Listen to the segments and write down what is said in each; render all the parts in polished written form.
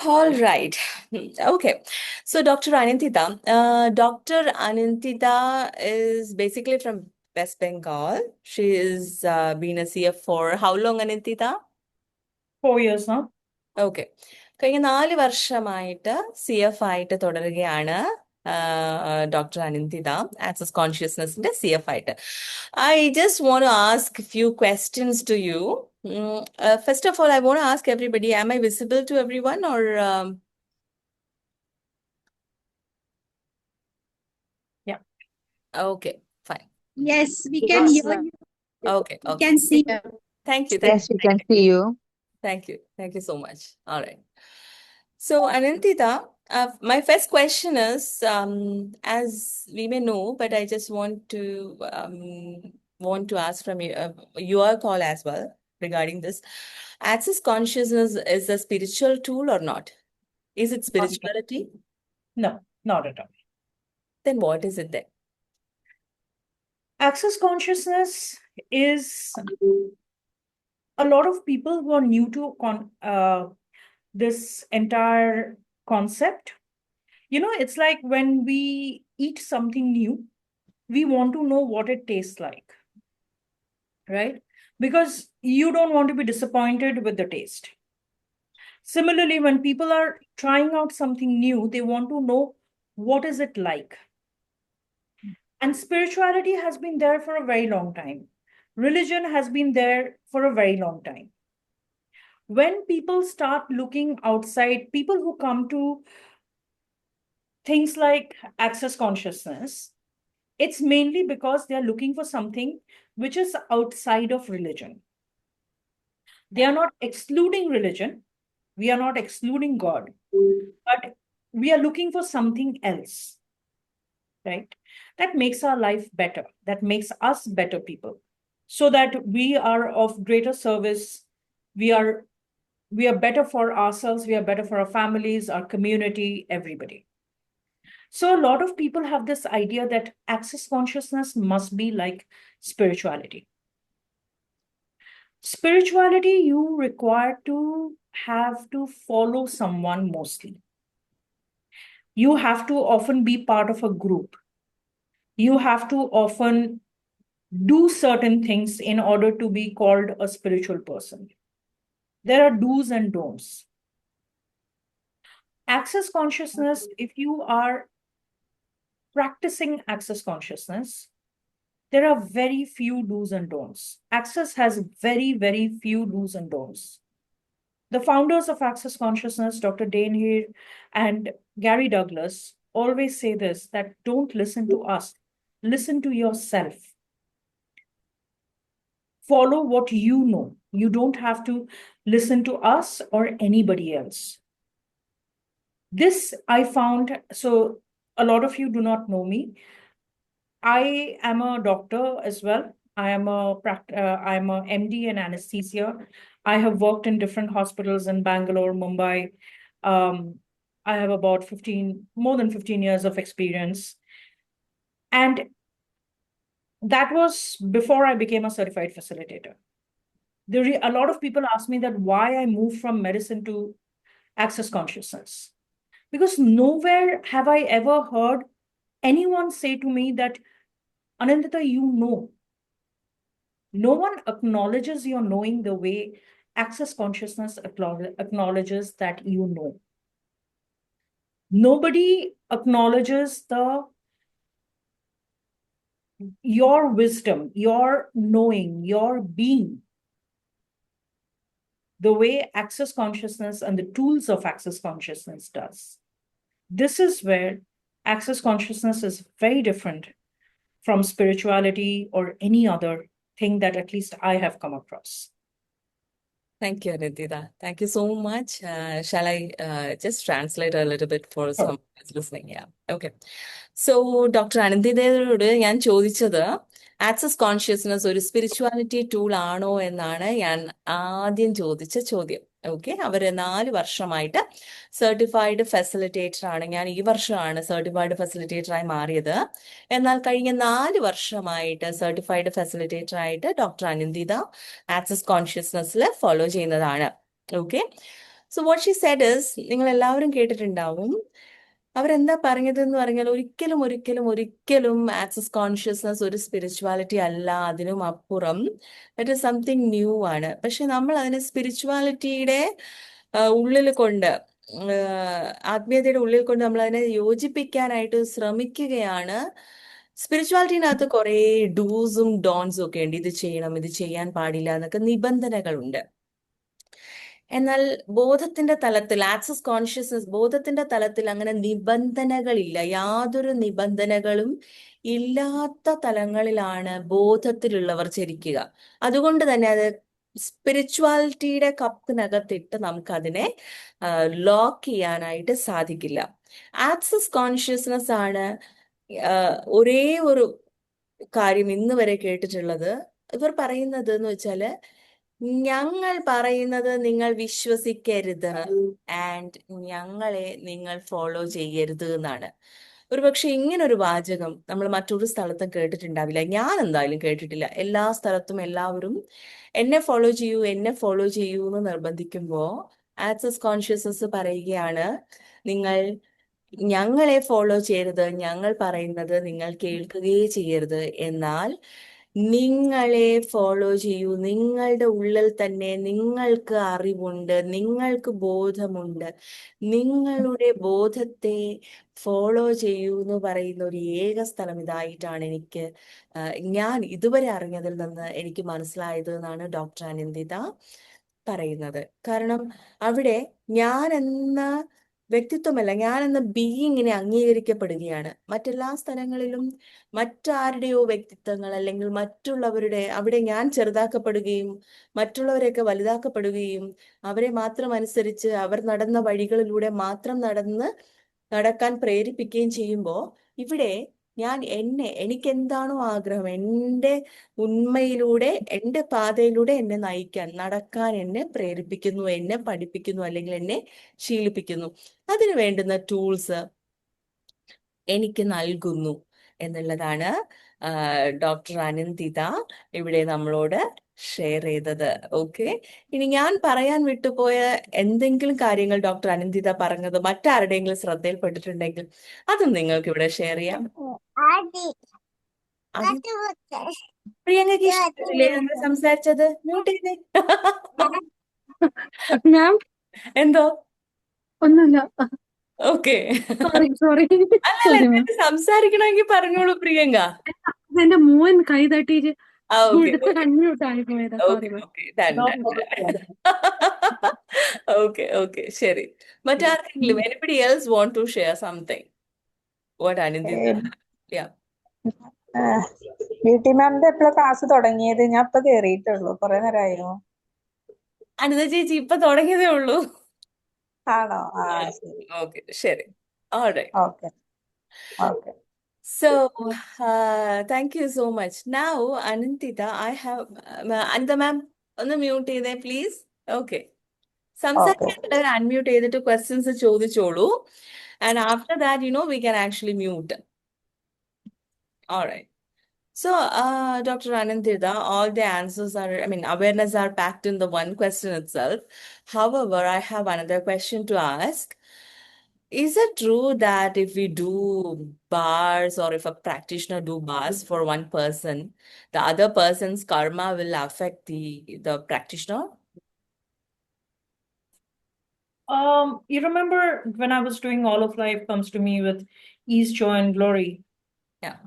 All right. Okay. So, Dr. Anantita, Dr. Anantita is basically from West Bengal. She is been a CF for how long, Anantita? 4 years now. Okay കഴിഞ്ഞ 4 വർഷമായിട്ട് CF ആയിട്ട് തുടരുകയാണ് doctor അനന്തിത access കോൺഷ്യസ്നസിന്റെ CF ആയിട്ട്. I just want to ask a few questions to you. First of all, I want to ask everybody, am I visible to everyone or Yeah. okay, fine. Yes, we can Yes, hear ma'am. you. Okay, We okay. can see you. Thank you. Thank Yes, we can see you. Thank you. Thank you so much. All right. So, Anantita, my first question is, as we may know, but I just want to ask from you, your call as well regarding this. Access consciousness is a spiritual tool or not? Is it spirituality? No, not at all. Then what is it then? Access consciousness is a lot of people who are new to this entire concept. You know, it's like when we eat something new, we want to know what it tastes like, right? Because you don't want to be disappointed with the taste. Similarly, when people are trying out something new, they want to know what is it like. And spirituality has been there for a very long time. Religion has been there for a very long time. When people start looking outside, people who come to things like access consciousness, it's mainly because they are looking for something which is outside of religion. They are not excluding religion. We are not excluding God, but we are looking for something else, right? That makes our life better, that makes us better people, so that we are of greater service. We are better for ourselves, we are better for our families, our community, everybody. So a lot of people have this idea that access consciousness must be like spirituality. Spirituality, you require to have to follow someone mostly. You have to often be part of a group. You have to often do certain things in order to be called a spiritual person. There are do's and don'ts. Access consciousness, if you are practicing access consciousness, there are very few do's and don'ts. Access has very, very few do's and don'ts. The founders of access consciousness, Dr. Dane Heer and Gary Douglas, always say this, that don't listen to us, listen to yourself. Follow what you know. You don't have to listen to us or anybody else. This I found, so a lot of you do not know me. I am a doctor as well. I'm a MD in anesthesia. I have worked in different hospitals in Bangalore, Mumbai. I have about more than 15 years of experience. And that was before I became a certified facilitator. A lot of people ask me that why I moved from medicine to access consciousness. Because nowhere have I ever heard anyone say to me that, Anantita, you know. No one acknowledges your knowing the way access consciousness acknowledges that you know. Nobody acknowledges your wisdom, your knowing, your being, the way access consciousness and the tools of access consciousness does. This is where access consciousness is very different from spirituality or any other thing that at least I have come across. Thank you, Anantita. Thank you so much. Shall I just translate a little bit for someone who's listening? Yeah. Okay. So, Dr. Anantitയോട് ഞാൻ ചോദിച്ചത് access consciousness ഒരു spirituality tool ആണോ എന്നാണ് ഞാൻ ആദ്യം ചോദിച്ച ചോദ്യം. Okay, അവര് 4 വർഷമായിട്ട് സർട്ടിഫൈഡ് ഫെസിലിറ്റേറ്റർ ആണ്. ഞാൻ ഈ വർഷമാണ് സർട്ടിഫൈഡ് ഫെസിലിറ്റേറ്ററായി മാറിയത്. എന്നാൽ കഴിഞ്ഞ 4 വർഷമായിട്ട് സർട്ടിഫൈഡ് ഫെസിലിറ്റേറ്റർ ആയിട്ട് ഡോക്ടർ അനന്തിത ആക്സസ് കോൺഷ്യസ്നസ്സിൽ ഫോളോ ചെയ്യുന്നതാണ്. Okay, so what she said is, നിങ്ങൾ എല്ലാവരും കേട്ടിട്ടുണ്ടാവും, അവരെന്താ പറഞ്ഞതെന്ന് പറഞ്ഞാൽ ഒരിക്കലും ഒരിക്കലും ഒരിക്കലും ആക്സസ് കോൺഷ്യസ്നസ് ഒരു സ്പിരിച്വാലിറ്റി അല്ല, അതിനും അപ്പുറം ഇറ്റ് ഇസ് സംതിങ് ന്യൂ ആണ്. പക്ഷെ നമ്മൾ അതിനെ സ്പിരിച്വാലിറ്റിയുടെ ഉള്ളിൽ കൊണ്ട്, ആത്മീയതയുടെ ഉള്ളിൽ കൊണ്ട് നമ്മൾ അതിനെ യോജിപ്പിക്കാനായിട്ട് ശ്രമിക്കുകയാണ്. സ്പിരിച്വാലിറ്റിനകത്ത് കുറേ ഡൂസും ഡോൺസും ഒക്കെ ഉണ്ട്. ഇത് ചെയ്യണം, ഇത് ചെയ്യാൻ പാടില്ല എന്നൊക്കെ നിബന്ധനകളുണ്ട്. എന്നാൽ ബോധത്തിന്റെ തലത്തിൽ, ആക്സസ് കോൺഷ്യസ്നസ് ബോധത്തിന്റെ തലത്തിൽ അങ്ങനെ നിബന്ധനകളില്ല. യാതൊരു നിബന്ധനകളും ഇല്ലാത്ത തലങ്ങളിലാണ് ബോധത്തിലുള്ളവർ ചരിക്കുക. അതുകൊണ്ട് തന്നെ അത് സ്പിരിച്വാലിറ്റിയുടെ കപ്പിനകത്തിട്ട് നമുക്കതിനെ ലോക്ക് ചെയ്യാനായിട്ട് സാധിക്കില്ല. ആക്സസ് കോൺഷ്യസ്നസ് ആണ് ഒരേ ഒരു കാര്യം ഇന്ന് വരെ കേട്ടിട്ടുള്ളത്. ഇവർ പറയുന്നത് എന്ന് വെച്ചാല്, ഞങ്ങൾ പറയുന്നത് നിങ്ങൾ വിശ്വസിക്കരുത് ആൻഡ് ഞങ്ങളെ നിങ്ങൾ ഫോളോ ചെയ്യരുത് എന്നാണ്. ഒരുപക്ഷെ ഇങ്ങനൊരു വാചകം നമ്മൾ മറ്റൊരു സ്ഥലത്തും കേട്ടിട്ടുണ്ടാവില്ല. ഞാൻ എന്തായാലും കേട്ടിട്ടില്ല. എല്ലാ സ്ഥലത്തും എല്ലാവരും എന്നെ ഫോളോ ചെയ്യൂ, എന്നെ ഫോളോ ചെയ്യൂ എന്ന് നിർബന്ധിക്കുമ്പോൾ ആക്സസ് കോൺഷ്യസ്നസ് പറയുകയാണ്, നിങ്ങൾ ഞങ്ങളെ ഫോളോ ചെയ്യരുത്, ഞങ്ങൾ പറയുന്നത് നിങ്ങൾ കേൾക്കുകയേ ചെയ്യരുത്, എന്നാൽ നിങ്ങളെ ഫോളോ ചെയ്യൂ. നിങ്ങളുടെ ഉള്ളിൽ തന്നെ നിങ്ങൾക്ക് അറിവുണ്ട്, നിങ്ങൾക്ക് ബോധമുണ്ട്, നിങ്ങളുടെ ബോധത്തെ ഫോളോ ചെയ്യൂ എന്ന് പറയുന്ന ഒരു ഏക സ്ഥലം ഇതായിട്ടാണ് ഞാൻ ഇതുവരെ അറിഞ്ഞതിൽ നിന്ന് എനിക്ക് മനസ്സിലായത് എന്നാണ് ഡോക്ടർ അനിന്ദിത പറയുന്നത്. കാരണം അവിടെ ഞാൻ എന്ന വ്യക്തിത്വമല്ല, ഞാൻ എന്ന ബീയിങ്ങിനെ അംഗീകരിക്കപ്പെടുകയാണ്. മറ്റെല്ലാ സ്ഥലങ്ങളിലും മറ്റാരുടെയോ വ്യക്തിത്വങ്ങൾ അല്ലെങ്കിൽ മറ്റുള്ളവരുടെ, അവിടെ ഞാൻ ചെറുതാക്കപ്പെടുകയും മറ്റുള്ളവരെയൊക്കെ വലുതാക്കപ്പെടുകയും അവരെ മാത്രം അനുസരിച്ച് അവർ നടന്ന വഴികളിലൂടെ മാത്രം നടക്കാൻ പ്രേരിപ്പിക്കുകയും ചെയ്യുമ്പോൾ, ഇവിടെ ഞാൻ എനിക്ക് എന്താണോ ആഗ്രഹം, എൻ്റെ ഉണ്മയിലൂടെ, എൻ്റെ പാതയിലൂടെ എന്നെ നയിക്കാൻ, നടക്കാൻ എന്നെ പ്രേരിപ്പിക്കുന്നു, എന്നെ പഠിപ്പിക്കുന്നു, അല്ലെങ്കിൽ എന്നെ ശീലിപ്പിക്കുന്നു. അതിന് വേണ്ടുന്ന ടൂൾസ് എനിക്ക് നൽകുന്നു എന്നുള്ളതാണ് ഡോക്ടർ അനന്തിത ഇവിടെ നമ്മളോട് ഷെയർ ചെയ്തത്. ഓക്കെ, ഇനി ഞാൻ പറയാൻ വിട്ടുപോയ എന്തെങ്കിലും കാര്യങ്ങൾ ഡോക്ടർ അനന്തിത പറഞ്ഞത് മറ്റാരുടെയെങ്കിലും ശ്രദ്ധയിൽപ്പെട്ടിട്ടുണ്ടെങ്കിൽ അതും നിങ്ങൾക്ക് ഇവിടെ ഷെയർ ചെയ്യാം. അത് പ്രിയങ്കയ്ക്ക് ഇഷ്ടപ്പെട്ടില്ലേ നമ്മൾ സംസാരിച്ചത്? മ്യൂട്ട് ചെയ്തേ. മാം എന്തോ? ഒന്നുമില്ല. ഓക്കെ, സോറി സോറി അല്ലല്ല, സോറി മാം. എന്തെങ്കിലും സംസാരിക്കണമെങ്കിൽ പറഞ്ഞോളൂ പ്രിയങ്ക. എന്റെ മോൻ കൈ തട്ടിയിട്ട് ഓക്കെ എടുത്ത് ഓക്കെ കണ്ണൂട്ട് ആയി പോയതാ. Sorry okay ma'am. Okay done done. Okay okay, ശരി. മറ്റാർക്കെങ്കിലും anybody else want to share something? What Anindita? Yeah. Beauty മാമിന്റെ എപ്പോഴാ ക്ലാസ് തുടങ്ങിയത്? ഞാൻ ഇപ്പൊ കേറിയിട്ടുള്ളൂ, കുറെ നേരമായോ? അനിത ചേച്ചി ഇപ്പൊ തുടങ്ങിയതേ ഉള്ളൂ. ആണോ? ആ ശരി. ഓക്കെ ശരി. Alright. Okay okay. So, thank you so much. Now, Anindita, I have Anindita ma'am, ഒന്ന് മ്യൂട്ട് ചെയ്തേ പ്ലീസ്. ഓക്കെ, സംസാരിക്കാനുള്ളവർ അൺമ്യൂട്ട് ചെയ്തിട്ട് ക്വസ്റ്റ്യൻസ് ചോദിച്ചോളൂ. And after that, we can actually mute. All right. So, Dr. Anandita, all the answers are, awareness are packed in the one question itself. However, I have another question to ask. Is it true that if we do bars, or if a practitioner do bars for one person, the other person's karma will affect the practitioner? You remember when I was doing All of Life Comes to Me with Ease, Joy, and Glory? Yeah.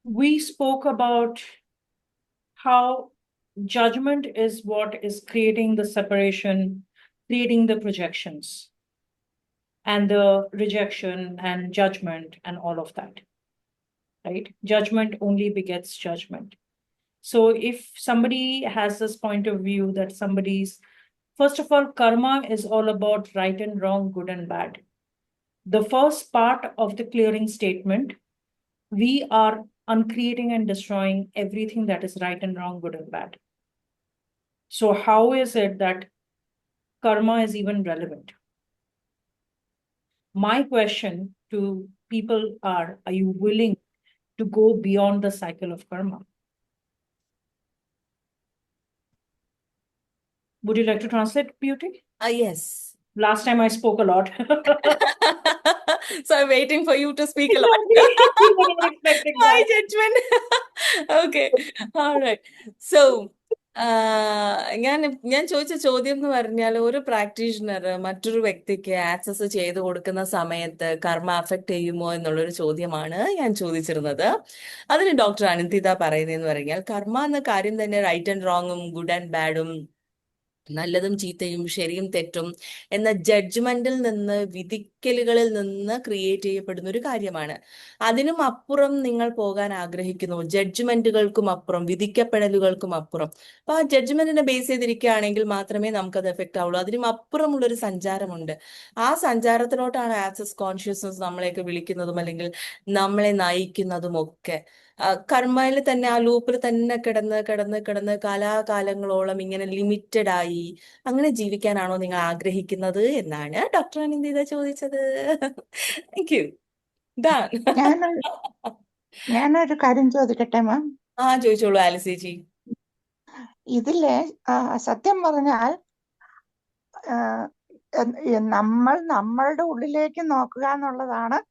We spoke about how judgment is what is creating the separation, creating the projections, and the rejection and judgment and all of that, right? Judgment only begets judgment. So if somebody has this point of view that first of all, karma is all about right and wrong, good and bad. The first part of the clearing statement, we are uncreating and destroying everything that is right and wrong, good and bad. So how is it that karma is even relevant? My question to people are you willing to go beyond the cycle of karma? Would you like to translate, Beauty? Yes. Last time I spoke a lot. So I'm waiting for you to speak a lot. Exactly. You were not expecting My that. judgment. Okay. All right. So, ഞാൻ ചോദിച്ച ചോദ്യം എന്ന് പറഞ്ഞാൽ ഒരു practitioner മറ്റൊരു വ്യക്തിക്ക് access ചെയ്ത് കൊടുക്കുന്ന സമയത്ത് കർമ്മ അഫക്റ്റ് ചെയ്യുമോ എന്നുള്ളൊരു ചോദ്യമാണ് ഞാൻ ചോദിച്ചിരുന്നത്. അതിന് ഡോക്ടർ അനിന്ദിത പറയുന്നതെന്ന് പറഞ്ഞാൽ കർമ്മ എന്ന കാര്യം തന്നെ റൈറ്റ് ആൻഡ് റോങ്ങും ഗുഡ് ആൻഡ് ബാഡും നല്ലതും ചീത്തയും ശരിയും തെറ്റും എന്ന ജഡ്ജ്മെന്റിൽ നിന്ന് വിധിക്കലുകളിൽ നിന്ന് ക്രിയേറ്റ് ചെയ്യപ്പെടുന്ന ഒരു കാര്യമാണ്. അതിനും അപ്പുറം നിങ്ങൾ പോകാൻ ആഗ്രഹിക്കുന്നു, ജഡ്ജ്മെന്റുകൾക്കും അപ്പുറം, വിധിക്കപ്പെടലുകൾക്കും അപ്പുറം. അപ്പൊ ആ ജഡ്ജ്മെന്റിനെ ബേസ് ചെയ്തിരിക്കുകയാണെങ്കിൽ മാത്രമേ നമുക്കത് എഫക്റ്റ് ആവുള്ളൂ. അതിനും അപ്പുറമുള്ളൊരു സഞ്ചാരമുണ്ട്. ആ സഞ്ചാരത്തിലോട്ടാണ് ആക്സസ് കോൺഷ്യസ്നസ് നമ്മളെയൊക്കെ വിളിക്കുന്നതും അല്ലെങ്കിൽ നമ്മളെ നയിക്കുന്നതും ഒക്കെ. കർമ്മയിൽ തന്നെ ആ ലൂപ്പിൽ തന്നെ കിടന്ന് കിടന്ന് കിടന്ന് കാലാകാലങ്ങളോളം ഇങ്ങനെ ലിമിറ്റഡ് ആയി അങ്ങനെ ജീവിക്കാനാണോ നിങ്ങൾ ആഗ്രഹിക്കുന്നത് എന്നാണ് ഡോക്ടർ അനിന്ദിത ചോദിച്ചത്. Thank you. ഡൺ. ഞാനൊരു കാര്യം ചോദിക്കട്ടെ മാം. ചോദിച്ചോളൂ ആലിസേച്ചി. ഇതിലെ സത്യം പറഞ്ഞാൽ നമ്മൾ നമ്മളുടെ ഉള്ളിലേക്ക് നോക്കുക എന്നുള്ളതാണ്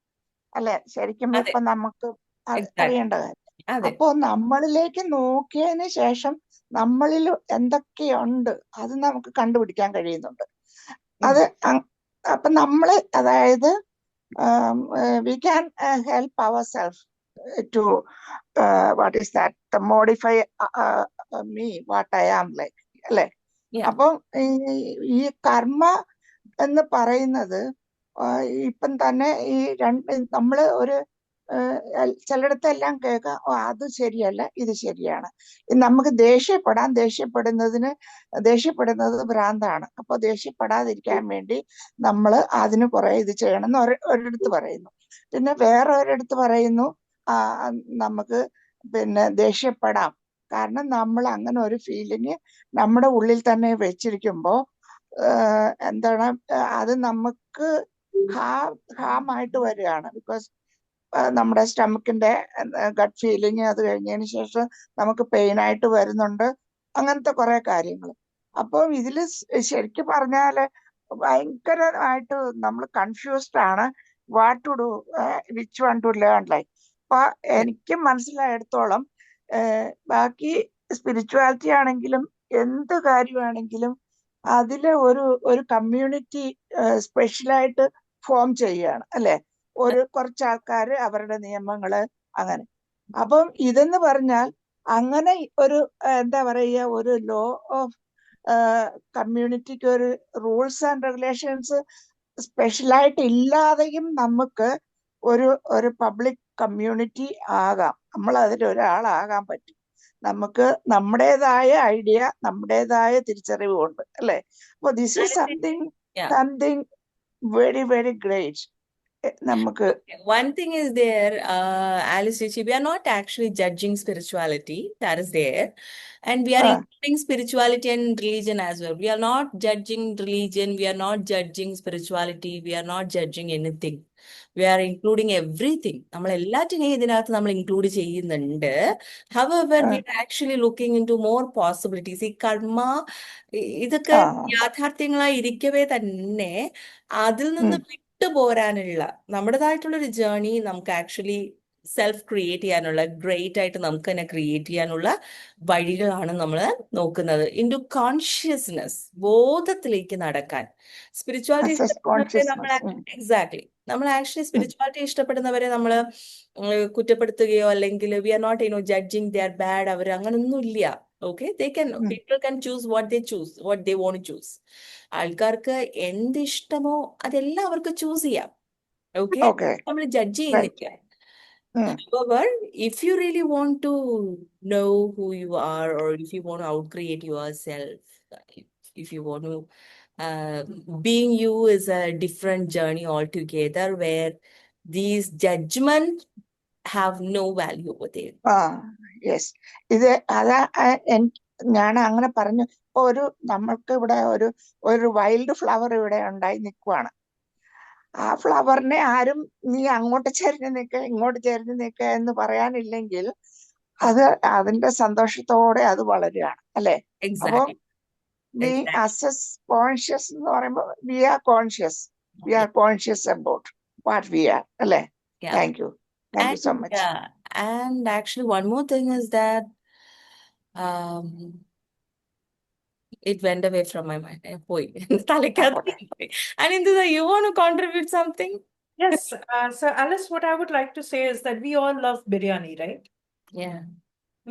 അല്ലെ ശരിക്കും അതെ, ഇപ്പൊ നമുക്ക് exactly. അറിയേണ്ട കാര്യം. അതെ, അപ്പോ നമ്മളിലേക്ക് നോക്കിയതിന് ശേഷം നമ്മളിൽ എന്തൊക്കെയുണ്ട് അത് നമുക്ക് കണ്ടുപിടിക്കാൻ കഴിയുന്നുണ്ട്. അത് അപ്പൊ നമ്മള് അതായത് we can help ourselves to what is that modify me what I am like അല്ലെ. yeah, അപ്പം ഈ കർമ്മ എന്ന് പറയുന്നത് ഇപ്പം തന്നെ ഈ നമ്മള് ഒരു ചിലയിടത്തെല്ലാം കേൾക്കാം, ഓ അത് ശരിയല്ല ഇത് ശരിയാണ്. നമുക്ക് ദേഷ്യപ്പെടുന്നത് ഭ്രാന്താണ്. അപ്പൊ ദേഷ്യപ്പെടാതിരിക്കാൻ വേണ്ടി നമ്മൾ അതിന് കുറെ ഇത് ചെയ്യണം എന്ന് ഒരിടത്ത് പറയുന്നു. പിന്നെ വേറെ ഒരിടത്ത് പറയുന്നു നമുക്ക് പിന്നെ ദേഷ്യപ്പെടാം, കാരണം നമ്മൾ അങ്ങനെ ഒരു ഫീലിംഗ് നമ്മുടെ ഉള്ളിൽ തന്നെ വെച്ചിരിക്കുമ്പോ എന്താണ് അത് നമുക്ക് ഹാമായിട്ട് വരികയാണ്. ബിക്കോസ് നമ്മുടെ സ്റ്റമക്കിന്റെ ഗട്ട് ഫീലിംഗ് അത് കഴിഞ്ഞതിന് ശേഷം നമുക്ക് പെയിൻ ആയിട്ട് വരുന്നുണ്ട്, അങ്ങനത്തെ കുറെ കാര്യങ്ങൾ. അപ്പം ഇതില് ശരിക്കും പറഞ്ഞാല് ഭയങ്കരമായിട്ട് നമ്മൾ കൺഫ്യൂസ്ഡ് ആണ് what to do, which one to learn like. അപ്പൊ എനിക്ക് മനസ്സിലായിടത്തോളം ബാക്കി സ്പിരിച്വാലിറ്റി ആണെങ്കിലും എന്ത് കാര്യമാണെങ്കിലും അതില് ഒരു കമ്മ്യൂണിറ്റി സ്പെഷ്യലായിട്ട് ഫോം ചെയ്യുകയാണ് അല്ലെ. കുറച്ച് ആൾക്കാര് അവരുടെ നിയമങ്ങള് അങ്ങനെ. അപ്പം ഇതെന്ന് പറഞ്ഞാൽ അങ്ങനെ ഒരു എന്താ പറയുക, ഒരു ലോ ഓഫ് കമ്മ്യൂണിറ്റിക്ക് ഒരു റൂൾസ് ആൻഡ് റെഗുലേഷൻസ് സ്പെഷ്യലായിട്ട് ഇല്ലാതെയും നമുക്ക് ഒരു പബ്ലിക് കമ്മ്യൂണിറ്റി ആകാം, നമ്മൾ അതിൽ ഒരാളാകാൻ പറ്റും. നമുക്ക് നമ്മുടേതായ ഐഡിയ, നമ്മുടേതായ തിരിച്ചറിവ് കൊണ്ട് അല്ലെ. അപ്പൊ this is something very very great. One thing is there, Alice Chichi, we are not actually judging spirituality, that is there. And we are including spirituality and religion as well. We are not judging religion, we are not judging spirituality, we are not judging anything. We are including everything. നമ്മൾ എല്ലാറ്റിനെയും ഇതിനകത്ത് നമ്മൾ include ചെയ്യുന്നുണ്ട്. However, we are actually looking into more possibilities. ഈ കർമ്മ ഇതൊക്കെ യാഥാർത്ഥ്യങ്ങളായി ഇരിക്കവേ തന്നെ അതിൽ നിന്ന് വിട്ടുപോരാനുള്ള നമ്മുടേതായിട്ടുള്ളൊരു ജേർണി നമുക്ക് ആക്ച്വലി സെൽഫ് ക്രിയേറ്റ് ചെയ്യാനുള്ള, ഗ്രേറ്റ് ആയിട്ട് നമുക്ക് തന്നെ ക്രിയേറ്റ് ചെയ്യാനുള്ള വഴികളാണ് നമ്മൾ നോക്കുന്നത്. ഇൻ ടു കോൺഷ്യസ്നെസ്, ബോധത്തിലേക്ക് നടക്കാൻ. സ്പിരിച്വാലിറ്റി ഇഷ്ടപ്പെടുന്നവരെ നമ്മൾ എക്സാക്ട്ലി നമ്മൾ ആക്ച്വലി സ്പിരിച്വാലിറ്റി ഇഷ്ടപ്പെടുന്നവരെ നമ്മൾ കുറ്റപ്പെടുത്തുകയോ അല്ലെങ്കിൽ we are not judging they are bad, അവർ അങ്ങനൊന്നും ഇല്ല. Okay, people can choose what they want to choose. ആൾക്കാർക്ക് എന്തിഷ്ടമോ അതെല്ലാം അവർക്ക് ചൂസ് ചെയ്യാം. ഓക്കെ, നമ്മൾ ജഡ്ജ് ചെയ്യുന്നില്ല. However, if you really want to know who you are, or if you want to outcreate yourself, if you want to being you is a different journey altogether, where these judgments have no value over there. Yes, ഇത് ഞാൻ അങ്ങനെ പറഞ്ഞു. ഇപ്പൊ നമ്മൾക്ക് ഇവിടെ ഒരു wild flower ഇവിടെ ഉണ്ടായി നിൽക്കുവാണ്. ആ ഫ്ലവറിനെ ആരും നീ അങ്ങോട്ട് ചെരിഞ്ഞ് നിൽക്ക ഇങ്ങോട്ട് ചെരിഞ്ഞ് നിൽക്ക എന്ന് പറയാനില്ലെങ്കിൽ അതിന്റെ സന്തോഷത്തോടെ അത് വളരുകയാണ് അല്ലെ. അപ്പം we Exactly. assess conscious എന്ന് പറയുമ്പോൾ we are conscious. We are conscious about what we are. അല്ലേ? Yeah. Thank you. Thank you so And much. yeah, and actually one more thing is that um it went away from my mind. പോയി. തലയ്ക്കകത്ത് പോയി. Anindita, you want to contribute something? Yes, so Alice, what I would like to say is that we all love biryani, right? Yeah.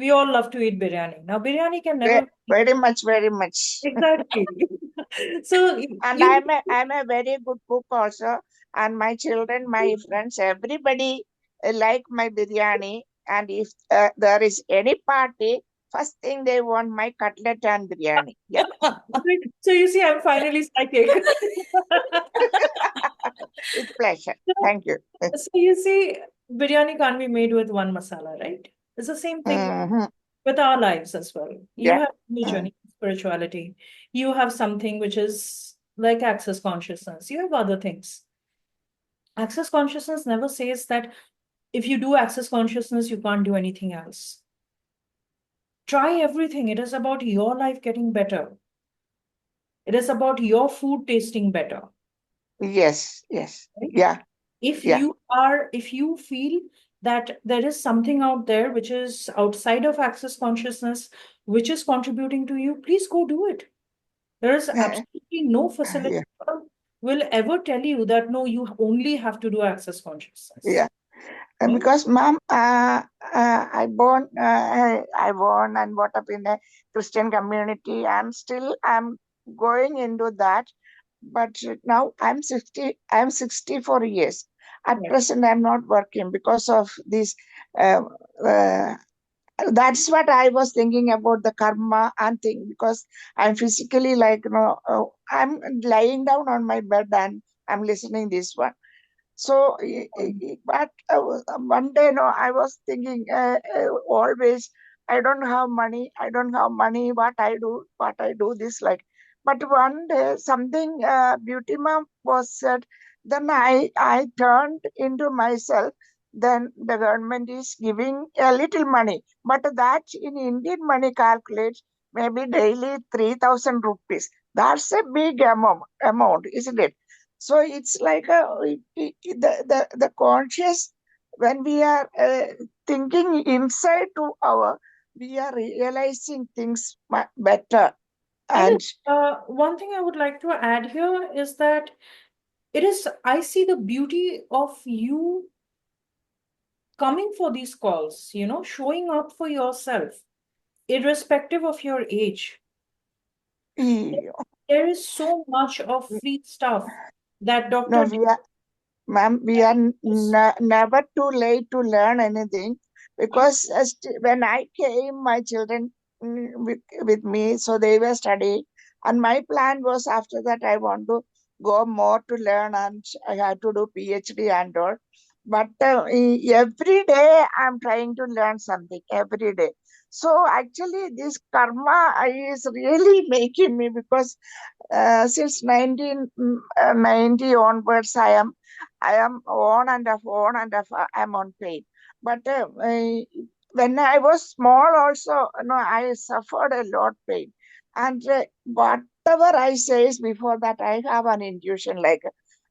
We all love to eat biryani. Now, biryani can never Very much, very much. exactly. So And you I'm a very good cook also. And my children, my friends, everybody like my biryani. And if there is any party, first thing they want my cutlet and biryani. Yeah. so you see, I'm finally psychic. With pleasure. Thank you. So you see, biryani can't be made with one masala, right? It's the same thing Mhm. with our lives as well. You Yeah. have religion, you have spirituality, you have something which is like access consciousness, you have other things. Access consciousness never says that if you do access consciousness, you can't do anything else. Try everything. It is about your life getting better. It is about your food tasting better. Yes. Yes. Right? Yeah. If Yeah. you feel that there is something out there which is outside of access consciousness, which is contributing to you, please go do it. There is absolutely no facility will ever tell you that no, you only have to do access consciousness. Yeah. Right? Because, ma'am, I born and brought up in a Christian community, and still I'm going into that. But now I'm 64 years. At Right. present, I'm not working because of this. That's what I was thinking about the karma and thing, because I'm physically like, I'm lying down on my bed and I'm listening this one. So, but one day, no, I was thinking always, I don't have money. What I do this like. But one day, something Beauty Mom was said. Then I turned into myself. Then the government is giving a little money, but that in Indian money calculates maybe daily 3,000 rupees. That's a big amount, isn't it? So it's like the conscious, when we are thinking inside to our, we are realizing things better. And One thing I would like to add here is that I see the beauty of you coming for these calls, showing up for yourself, irrespective of your age. There is so much of free stuff that no, Dr. ma'am, we are never too late to learn anything, because when I came, my children with me, so they were studying, and my plan was after that I want to go more to learn, and I had to do PhD and all. But every day I'm trying to learn something every day. So actually, this karma is really making me, because since 1990 onwards, I am on and off, I'm on pain. But when I was small also, I suffered a lot pain. And whatever I say is before that, I have an intuition, like,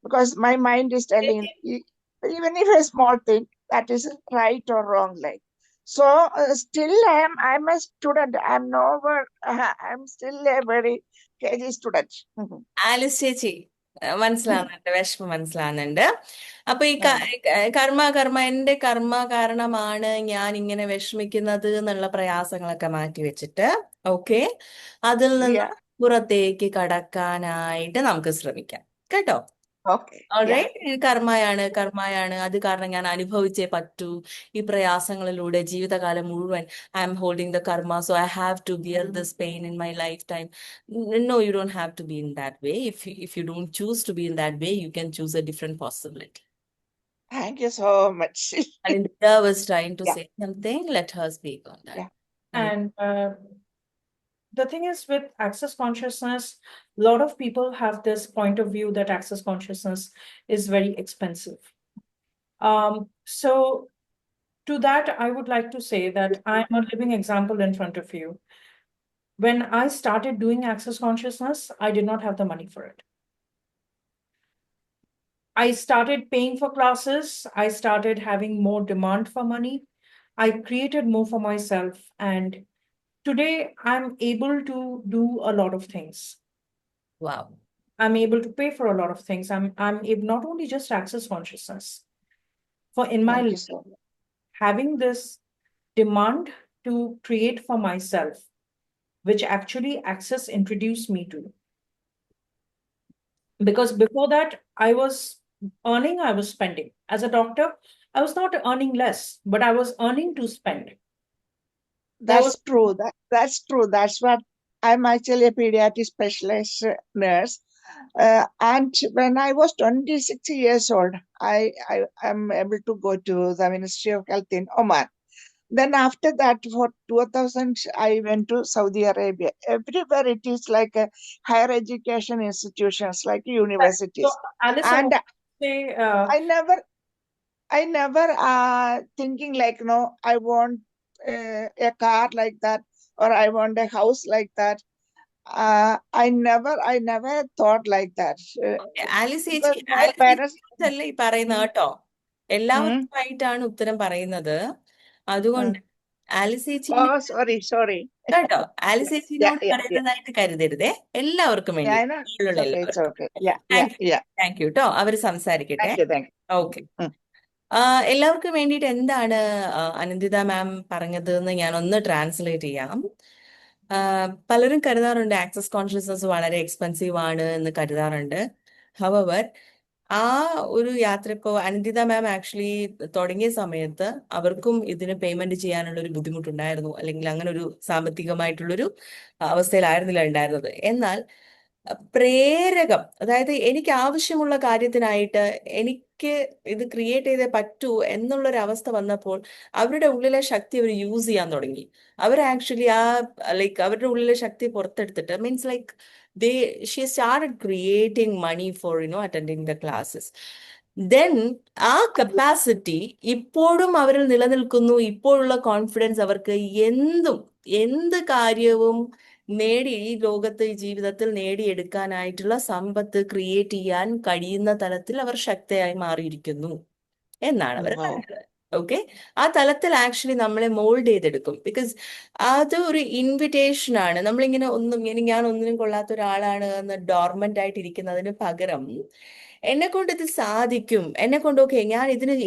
because my mind is telling, even if a small thing, that is right or wrong, like. So still I'm a student. I'm still a very KG student. Alice ചേച്ചി മനസ്സിലാവുന്നുണ്ട്, വിഷമം മനസ്സിലാവുന്നുണ്ട്. അപ്പൊ ഈ എന്റെ കർമ്മ കാരണമാണ് ഞാൻ ഇങ്ങനെ വിഷമിക്കുന്നത് എന്നുള്ള പ്രയാസങ്ങളൊക്കെ മാറ്റി വെച്ചിട്ട്, ഓക്കെ, അതിൽ നിന്ന് Yeah. പുറത്തേക്ക് കടക്കാനായിട്ട് നമുക്ക് ശ്രമിക്കാം കേട്ടോ. Okay. Yeah. കർമ്മയാണ്, അത് കാരണം ഞാൻ അനുഭവിച്ചേ പറ്റൂ ഈ പ്രയാസങ്ങളിലൂടെ ജീവിതകാലം മുഴുവൻ. I am holding the karma, so I have to bear this pain in my life time. No, you don't have to be in that way. If you don't choose to be in that way, you can choose a different possibility. Thank you so much. And Indira was trying to Yeah. say something. Let her speak on that. Yeah. And the thing is, with access consciousness, a lot of people have this point of view that access consciousness is very expensive. So to that, I would like to say that I'm a living example in front of you. when I started doing access consciousness, I did not have the money for it. I started paying for classes. I started having more demand for money. I created more for myself. And today I'm able to do a lot of things. Wow. I'm able to pay for a lot of things. I'm able not only just access consciousness, for in my Thank you life, so much. having this demand to create for myself, which actually Access introduced me to. Because before that, I was earning, I was spending. As a doctor, I was not earning less, but I was earning to spend. There was That's true. That's true. That's what I'm actually a pediatric specialist nurse. And when I was 26 years old, I am able to go to the Ministry of Health in Oman. Then after that, for 2000, I went to Saudi Arabia. Everywhere it is like a higher education institutions, like so, universities. Alice, I And want to say, I never thinking like, no, I want a car like that, or I want a house like that. I never thought like that. Alice Because ചേച്ചി my Alice parents, ചേച്ചി അല്ല ഈ പറയുന്നത് കേട്ടോ. mm, എല്ലാവർക്കുമായിട്ടാണ് ഉത്തരം പറയുന്നത്. അതുകൊണ്ട് mm. Alice ചേച്ചിനെ Oh, sorry. കേട്ടോ, ആലിസ് Yeah, ചേച്ചിനോട് yeah, yeah. പറയുന്നതായിട്ട് കരുതരുതേ. എല്ലാവർക്കും Yeah, വേണ്ടി, I know. ഉള്ള It's എല്ലാവർക്കും. okay. Yeah, thank you, yeah. Thank you കേട്ടോ. അവര് സംസാരിക്കട്ടെ. Thank you. ഓക്കെ. Mm. എല്ലാവർക്കും വേണ്ടിയിട്ട് എന്താണ് അനന്തിത മാം പറഞ്ഞത് എന്ന് ഞാൻ ഒന്ന് ട്രാൻസ്ലേറ്റ് ചെയ്യാം. പലരും കരുതാറുണ്ട് ആക്സസ് കോൺഷ്യസ്നസ് വളരെ എക്സ്പെൻസീവ് ആണ് എന്ന് കരുതാറുണ്ട്. ഹവർ ആ ഒരു യാത്ര ഇപ്പോൾ അനന്തിത മാം ആക്ച്വലി തുടങ്ങിയ സമയത്ത് അവർക്കും ഇതിന് പേയ്മെന്റ് ചെയ്യാനുള്ള ഒരു ബുദ്ധിമുട്ടുണ്ടായിരുന്നു, അല്ലെങ്കിൽ അങ്ങനെ ഒരു സാമ്പത്തികമായിട്ടുള്ളൊരു അവസ്ഥയിലായിരുന്നില്ല ഉണ്ടായിരുന്നത്. എന്നാൽ പ്രേരകം, അതായത് എനിക്ക് ആവശ്യമുള്ള കാര്യത്തിനായിട്ട് എനിക്ക് ഇത് ക്രിയേറ്റ് ചെയ്തേ പറ്റൂ എന്നുള്ളൊരു അവസ്ഥ വന്നപ്പോൾ അവരുടെ ഉള്ളിലെ ശക്തി അവർ യൂസ് ചെയ്യാൻ തുടങ്ങി. അവർ ആക്ച്വലി ലൈക്ക് അവരുടെ ഉള്ളിലെ ശക്തി പുറത്തെടുത്തിട്ട്, means like she started creating money for attending the classes. Then ആ കപ്പാസിറ്റി ഇപ്പോഴും അവരിൽ നിലനിൽക്കുന്നു. ഇപ്പോഴുള്ള കോൺഫിഡൻസ് അവർക്ക് എന്ത് കാര്യവും നേടി ഈ ലോകത്ത് ഈ ജീവിതത്തിൽ നേടിയെടുക്കാനായിട്ടുള്ള സമ്പത്ത് ക്രിയേറ്റ് ചെയ്യാൻ കഴിയുന്ന തലത്തിൽ അവർ ശക്തയായി മാറിയിരിക്കുന്നു എന്നാണ് അവർ Wow. പറയുന്നത്. ഓക്കെ, ആ തലത്തിൽ ആക്ച്വലി നമ്മളെ മോൾഡ് ചെയ്തെടുക്കും. ബിക്കോസ് അത് ഒരു ഇൻവിറ്റേഷൻ ആണ്. നമ്മളിങ്ങനെ ഞാൻ ഒന്നിനും കൊള്ളാത്ത ഒരാളാണ് എന്ന് ഡോർമെന്റ് ആയിട്ട് ഇരിക്കുന്നതിന് പകരം എന്നെ കൊണ്ട് ഇത് സാധിക്കും, എന്നെ കൊണ്ട് ഓക്കെ, ഞാൻ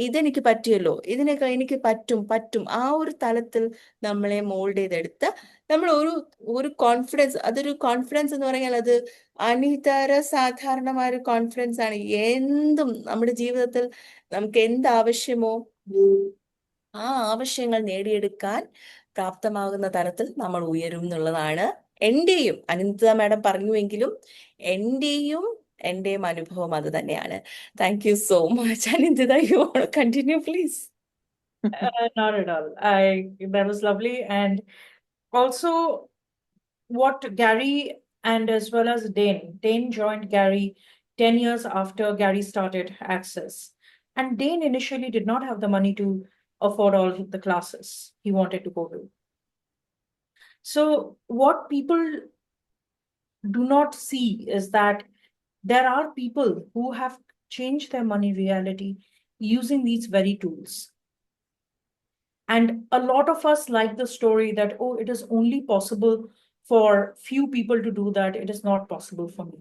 ഇതെനിക്ക് പറ്റിയല്ലോ, ഇതിനൊക്കെ എനിക്ക് പറ്റും ആ ഒരു തലത്തിൽ നമ്മളെ മോൾഡ് ചെയ്തെടുത്ത് നമ്മൾ ഒരു കോൺഫിഡൻസ്, അതൊരു കോൺഫിഡൻസ് എന്ന് പറഞ്ഞാൽ അത് അനിതര സാധാരണമായ ഒരു കോൺഫിഡൻസ് ആണ്. എന്തും നമ്മുടെ ജീവിതത്തിൽ നമുക്ക് എന്ത് ആവശ്യമോ ആ ആവശ്യങ്ങൾ നേടിയെടുക്കാൻ പ്രാപ്തമാകുന്ന തരത്തിൽ നമ്മൾ ഉയരും എന്നുള്ളതാണ് എന്റെയും, അനിത മാഡം പറഞ്ഞുവെങ്കിലും എന്റെയും അനുഭവം അത് തന്നെയാണ്. Thank you so much. Anindita, you want to continue please? not at all. That was lovely. And also, what Gary and as well as Dane joined Gary 10 years after Gary started Access. And Dane initially did not have the money to afford all the classes he wanted to go to. So what people do not see is that there are people who have changed their money reality using these very tools. And a lot of us like the story that, oh, it is only possible for few people to do that. It is not possible for me.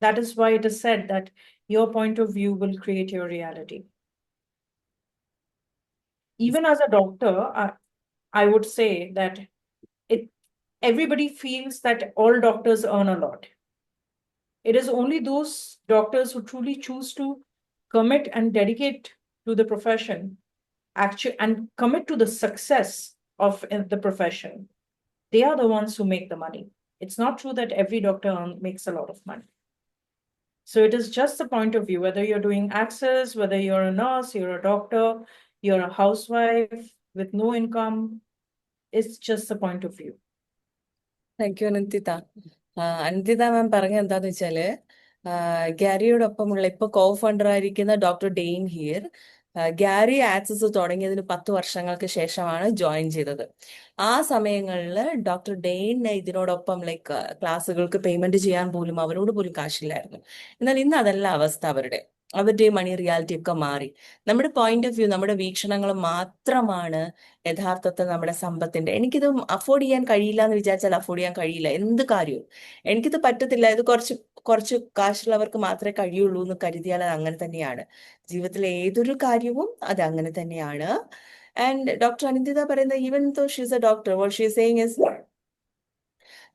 That is why it is said that your point of view will create your reality. Even as a doctor, I would say that everybody feels that all doctors earn a lot. It is only those doctors who truly choose to commit and dedicate to the profession, actually, and commit to the success of the profession. They are the ones who make the money. It's not true that every doctor makes a lot of money. So it is just the point of view, whether you're doing Access, whether you're a nurse, you're a doctor, you're a housewife with no income, it's just the point of view. Thank you Anandita. Anandita ma'am പറഞ്ഞ എന്താന്ന് വെച്ചാല്, ഗാരിയോടൊപ്പമുള്ള ഇപ്പൊ co founder ആയിരിക്കുന്ന doctor Dain Heer Gary Access തുടങ്ങിയതിന് 10 വർഷങ്ങൾക്ക് ശേഷമാണ് join ചെയ്തത്. ആ സമയങ്ങളിൽ ഡോക്ടർ ഡെയിൻ ഇതിനോടൊപ്പം ലൈക്ക് ക്ലാസ്സുകൾക്ക് പേയ്മെന്റ് ചെയ്യാൻ പോലും അവരോട് പോലും കാശില്ലായിരുന്നു. എന്നാൽ ഇന്ന് അതല്ല അവസ്ഥ. അവരുടെ മണി റിയാലിറ്റി ഒക്കെ മാറി. നമ്മുടെ പോയിന്റ് ഓഫ് വ്യൂ, നമ്മുടെ വീക്ഷണങ്ങൾ മാത്രമാണ് യഥാർത്ഥത്തിൽ നമ്മുടെ സമ്പത്തിന്റെ. എനിക്കിത് അഫോർഡ് ചെയ്യാൻ കഴിയില്ല എന്ന് വിചാരിച്ചാൽ അഫോർഡ് ചെയ്യാൻ കഴിയില്ല എന്ത് കാര്യവും. എനിക്കിത് പറ്റത്തില്ല, ഇത് കുറച്ച് കുറച്ച് കാശുള്ളവർക്ക് മാത്രമേ കഴിയുള്ളൂ എന്ന് കരുതിയാൽ അത് അങ്ങനെ തന്നെയാണ്. ജീവിതത്തിലെ ഏതൊരു കാര്യവും അത് അങ്ങനെ തന്നെയാണ്. ആൻഡ് ഡോക്ടർ അനിന്ദിത പറയുന്നത്, even though she's a doctor, what she saying is,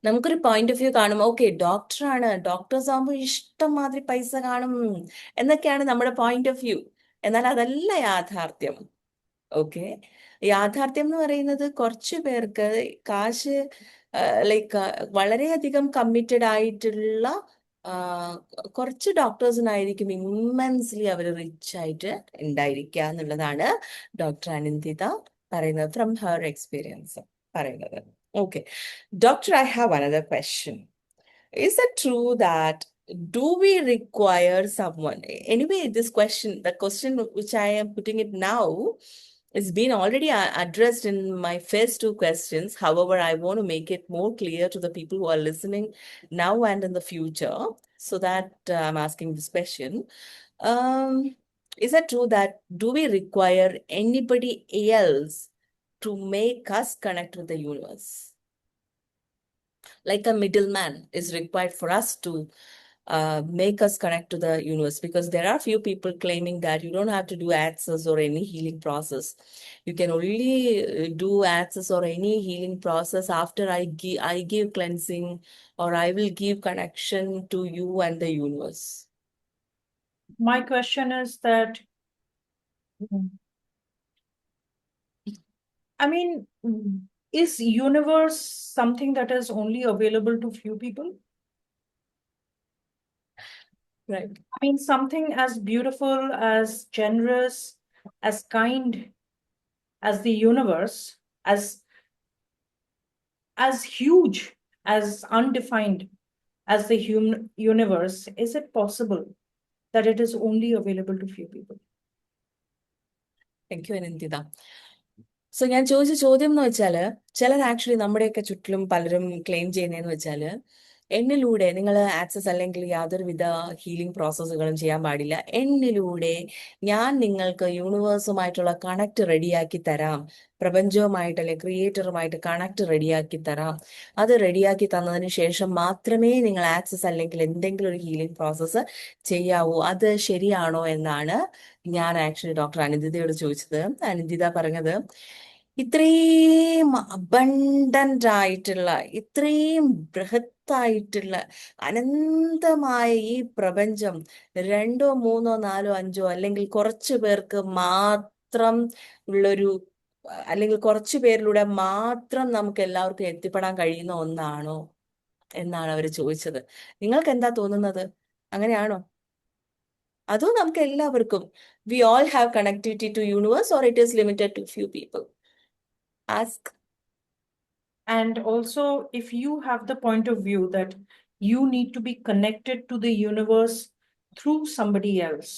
നമുക്കൊരു പോയിന്റ് ഓഫ് വ്യൂ കാണും. ഓക്കെ, ഡോക്ടറാണ്, ഡോക്ടേഴ്സ് ആകുമ്പോൾ ഇഷ്ടം മാതിരി പൈസ കാണും എന്നൊക്കെയാണ് നമ്മുടെ പോയിന്റ് ഓഫ് വ്യൂ. എന്നാൽ അതല്ല യാഥാർത്ഥ്യം. ഓക്കെ, യാഥാർത്ഥ്യം എന്ന് പറയുന്നത് കുറച്ച് പേർക്ക് കാശ് ലൈക്ക് വളരെയധികം കമ്മിറ്റഡ് ആയിട്ടുള്ള ആ, കുറച്ച് ഡോക്ടേഴ്സിനായിരിക്കും ഇമ്മൻസ്ലി അവർ റിച്ച് ആയിട്ട് ഉണ്ടായിരിക്കുക എന്നുള്ളതാണ് ഡോക്ടർ അനിന്ദിത പറയുന്നത്, ഫ്രം ഹർ എക്സ്പീരിയൻസ് പറയുന്നത്. Okay, doctor, I have another question. Is it true that do we require someone? Anyway, the question which I am putting it now, is been already addressed in my first two questions. However, I want to make it more clear to the people who are listening now and in the future, so that I'm asking this question. Um, is it true that do we require anybody else to make us connect with the universe? Like a middleman is required for us to make us connect to the universe, because there are few people claiming that you don't have to do access or any healing process. You can only do access or any healing process after I give cleansing, or I will give connection to you and the universe. My question is that, I mean, is universe something that is only available to few people? Right. I mean, something as beautiful, as generous, as kind as the universe, as huge, as undefined as the universe, is it possible that it is only available to few people? Thank you, Anindita. So ഞാൻ ചോദിച്ച ചോദ്യം എന്ന് വെച്ചാൽ, ചിലർ actually നമ്മുടെയൊക്കെ ചുറ്റിലും പലരും claim ചെയ്യുന്നതെന്ന് വെച്ചാൽ, എന്നിലൂടെ നിങ്ങൾ ആക്സസ് അല്ലെങ്കിൽ യാതൊരുവിധ ഹീലിംഗ് പ്രോസസ്സുകളും ചെയ്യാൻ പാടില്ല, എന്നിലൂടെ ഞാൻ നിങ്ങൾക്ക് യൂണിവേഴ്സുമായിട്ടുള്ള കണക്ട് റെഡിയാക്കി തരാം, പ്രപഞ്ചവുമായിട്ട് അല്ലെങ്കിൽ ക്രിയേറ്ററുമായിട്ട് കണക്ട് റെഡിയാക്കി തരാം, അത് റെഡിയാക്കി തന്നതിന് ശേഷം മാത്രമേ നിങ്ങൾ ആക്സസ് അല്ലെങ്കിൽ എന്തെങ്കിലും ഒരു ഹീലിംഗ് പ്രോസസ്സ് ചെയ്യാവൂ. അത് ശരിയാണോ എന്നാണ് ഞാൻ ആക്ച്വലി ഡോക്ടർ അനിന്ദിതയോട് ചോദിച്ചത്. അനിന്ദിത പറഞ്ഞത്, ഇത്രയും അബണ്ടന്റ് ആയിട്ടുള്ള, ഇത്രയും ബൃഹത്തായിട്ടുള്ള അനന്തമായ ഈ പ്രപഞ്ചം 2, 3, 4, 5 അല്ലെങ്കിൽ കുറച്ചു പേർക്ക് മാത്രം ഉള്ളൊരു, അല്ലെങ്കിൽ കുറച്ചു പേരിലൂടെ മാത്രം നമുക്ക് എല്ലാവർക്കും എത്തിപ്പെടാൻ കഴിയുന്ന ഒന്നാണോ എന്നാണ് അവർ ചോദിച്ചത്. നിങ്ങൾക്ക് എന്താ തോന്നുന്നത്? അങ്ങനെയാണോ? അതോ നമുക്ക് എല്ലാവർക്കും we all have connectivity to universe, or it is limited to few people? Ask. And also, if you have the point of view that you need to be connected to the universe through somebody else,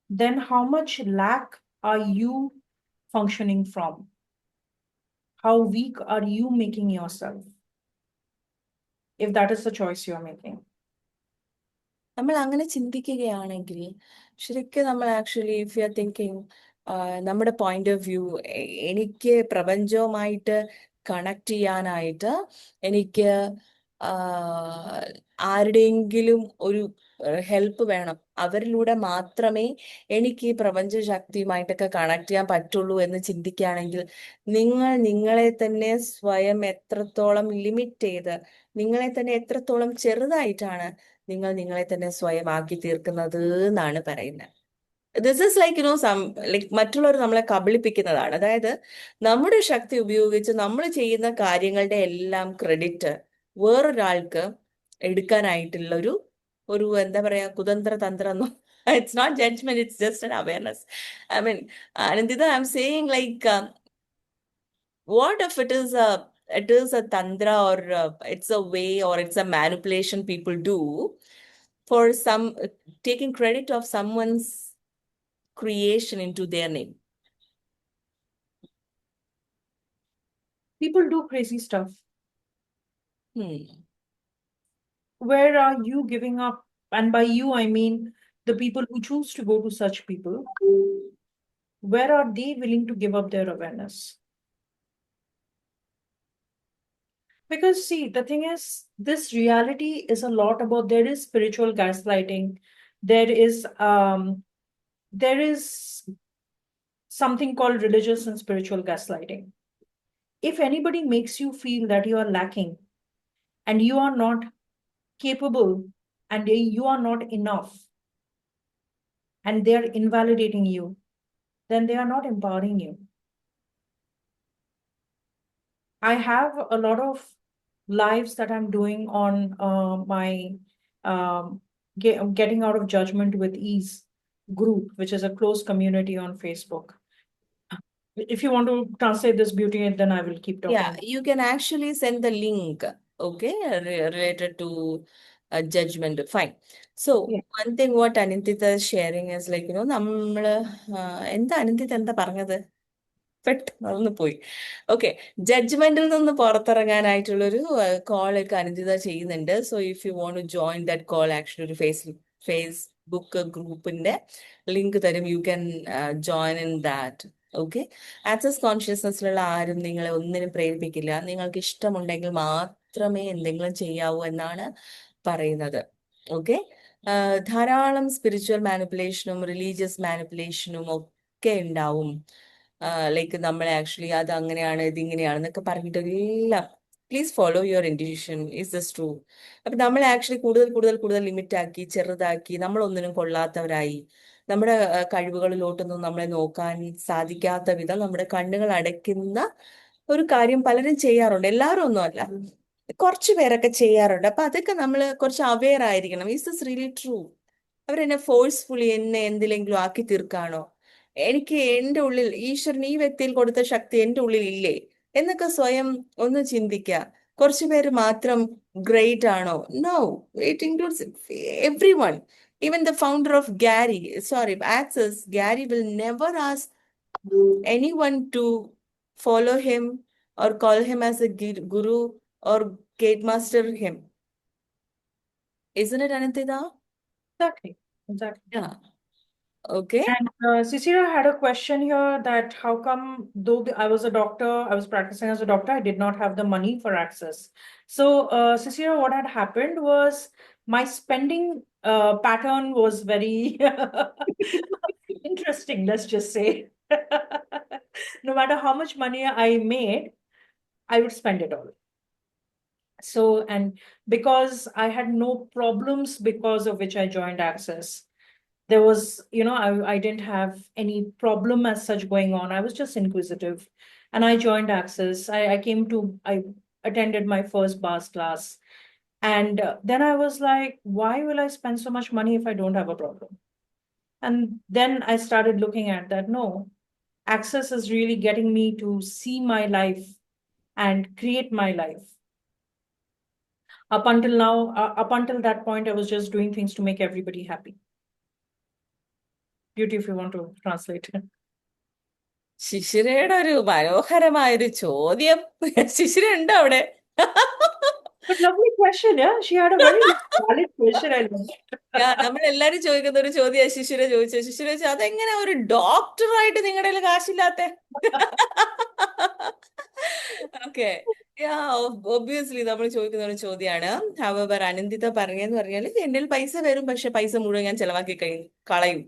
then how much lack are you functioning from? How weak are you making yourself? If that is the choice you're making. നമ്മൾ അങ്ങനെ ചിന്തിക്കുകയാണെങ്കിൽ ശരിക്കും നമ്മൾ actually if you are thinking നമ്മുടെ point of view, എനിക്ക് പ്രപഞ്ചവുമായിട്ട് connect ചെയ്യാനായിട്ട് എനിക്ക് ആരുടെയെങ്കിലും ഒരു ഹെൽപ്പ് വേണം, അവരിലൂടെ മാത്രമേ എനിക്ക് ഈ പ്രപഞ്ച ശക്തിയുമായിട്ടൊക്കെ കണക്ട് ചെയ്യാൻ പറ്റുള്ളൂ എന്ന് ചിന്തിക്കുകയാണെങ്കിൽ, നിങ്ങൾ നിങ്ങളെ തന്നെ സ്വയം എത്രത്തോളം ലിമിറ്റ് ചെയ്ത്, നിങ്ങളെ തന്നെ എത്രത്തോളം ചെറുതായിട്ടാണ് നിങ്ങൾ നിങ്ങളെ തന്നെ സ്വയം ആക്കി തീർക്കുന്നത് എന്നാണ് പറയുന്നത്. ദിസ് ഇസ് ലൈക്ക് ലൈക്ക് മറ്റുള്ളവർ നമ്മളെ കബളിപ്പിക്കുന്നതാണ്. അതായത് നമ്മുടെ ശക്തി ഉപയോഗിച്ച് നമ്മൾ ചെയ്യുന്ന കാര്യങ്ങളുടെ എല്ലാം ക്രെഡിറ്റ് വേറൊരാൾക്ക് എടുക്കാനായിട്ടുള്ള ഒരു എന്താ പറയാ, കുതന്ത്ര തന്ത്രം. It's not judgement, it's just an awareness. I mean, Anindita, I'm saying like, what if it is a tantra, or it's a way, or it's a manipulation people do for some taking credit of someone's creation into their name. People do crazy stuff. Hmm. Where are you giving up? And by you, I mean the people who choose to go to such people. Where are they willing to give up their awareness? Because see, the thing is, this reality is a lot about, there is spiritual gaslighting. There is something called religious and spiritual gaslighting. If anybody makes you feel that you are lacking and you are not capable and you are not enough and they are invalidating you, then they are not empowering you. I have a lot of lives that I'm doing on my Getting Out of Judgment with Ease group, which is a closed community on Facebook. If you want to translate this beauty, then I will keep talking. Yeah, you can actually send the link, okay, related to judgment. Fine. So, Yeah. one thing what Anindita is sharing is like, നമ്മള് എന്താ അനിന്ദിത എന്താ പറഞ്ഞത്? പെട്ടെന്ന് പോയി. Okay, ജഡ്ജ്മെന്റിൽ നിന്ന് പുറത്തിറങ്ങാനായിട്ടുള്ളൊരു കോളൊക്കെ അനിന്ദിത ചെയ്യുന്നുണ്ട്. So if you want to join that call, actually ഒരു ഫേസ്ബുക്ക് ഗ്രൂപ്പിന്റെ ലിങ്ക് തരും. You can join in that. Okay, access കോൺഷ്യസ്നെസ്സിലുള്ള ആരും നിങ്ങളെ ഒന്നിനും പ്രേരിപ്പിക്കില്ല. നിങ്ങൾക്ക് ഇഷ്ടമുണ്ടെങ്കിൽ മാത്രമേ എന്തെങ്കിലും ചെയ്യാവൂ എന്നാണ് പറയുന്നത്. ഓക്കെ, ധാരാളം സ്പിരിച്വൽ മാനിപ്പുലേഷനും റിലീജിയസ് മാനിപ്പുലേഷനും ഒക്കെ ഉണ്ടാവും. ലൈക്ക് നമ്മളെ ആക്ച്വലി അത് അങ്ങനെയാണ് ഇതിങ്ങനെയാണെന്നൊക്കെ പറഞ്ഞിട്ട് എല്ലാം. Please follow your intuition. Is this true? അപ്പൊ നമ്മളെ ആക്ച്വലി കൂടുതൽ കൂടുതൽ കൂടുതൽ ലിമിറ്റ് ആക്കി, ചെറുതാക്കി, നമ്മളൊന്നിനും കൊള്ളാത്തവരായി, നമ്മുടെ കഴിവുകളിലോട്ടൊന്നും നമ്മളെ നോക്കാൻ സാധിക്കാത്ത വിധം നമ്മുടെ കണ്ണുകൾ അടയ്ക്കുന്ന ഒരു കാര്യം പലരും ചെയ്യാറുണ്ട്. എല്ലാവരും ഒന്നും അല്ല, കുറച്ചു പേരൊക്കെ ചെയ്യാറുണ്ട്. അപ്പൊ അതൊക്കെ നമ്മൾ കുറച്ച് അവെയർ ആയിരിക്കണം. Is this really true? അവരെന്നെ ഫോഴ്സ്ഫുള്ളി എന്നെ എന്തിലെങ്കിലും ആക്കി തീർക്കാണോ? എനിക്ക് എൻ്റെ ഉള്ളിൽ ഈശ്വരൻ ഈ വ്യക്തിയിൽ കൊടുത്ത ശക്തി എൻ്റെ ഉള്ളിൽ ഇല്ലേ എന്നൊക്കെ സ്വയം ഒന്ന് ചിന്തിക്കുക. കുറച്ചു പേര് മാത്രം ഗ്രേറ്റ് ആണോ? No, it includes every one. Even the founder of Access, Gary will never ask anyone to follow him or call him as a guru or gate master him. Isn't it, Anantida? Exactly. Yeah. Okay. And Cecilia had a question here that how come though I was a doctor, I was practicing as a doctor, I did not have the money for Access. So Cecilia, what had happened was my spending pattern was very interesting, let's just say. No matter how much money I made, I would spend it all. So, and because I had no problems because of which I joined Access, there was, I didn't have any problem as such going on. I was just inquisitive and I joined Access. I attended my first bars class. And then I was like, why will I spend so much money if I don't have a problem? And then I started looking at that. No, Access is really getting me to see my life and create my life. Up until now, up until that point, I was just doing things to make everybody happy. Beauty, if you want to translate. ശിശിരയുടെ ഒരു മനോഹരമായൊരു ചോദ്യം. ശിശിര ഉണ്ടോ അവിടെ? But lovely question, yeah. She had a very valid question. I loved it. നമ്മളെല്ലാരും ചോദിക്കുന്ന ഒരു ചോദ്യം ശിശിര ചോദിച്ചു. ശിശിര ചോദിച്ചു, അതെങ്ങനെ ഒരു ഡോക്ടറായിട്ട് നിങ്ങളുടെ കയ്യിൽ കാശില്ലാത്ത? ഓക്കെ, ഒബ്വിയസ്ലി നമ്മൾ ചോദിക്കുന്ന ഒരു ചോദ്യമാണ്. ഹവർ അനന്തിത പറഞ്ഞെന്ന് പറഞ്ഞാൽ എൻ്റെ പൈസ വരും, പക്ഷെ പൈസ മുഴുവൻ ഞാൻ ചെലവാക്കി കളയും.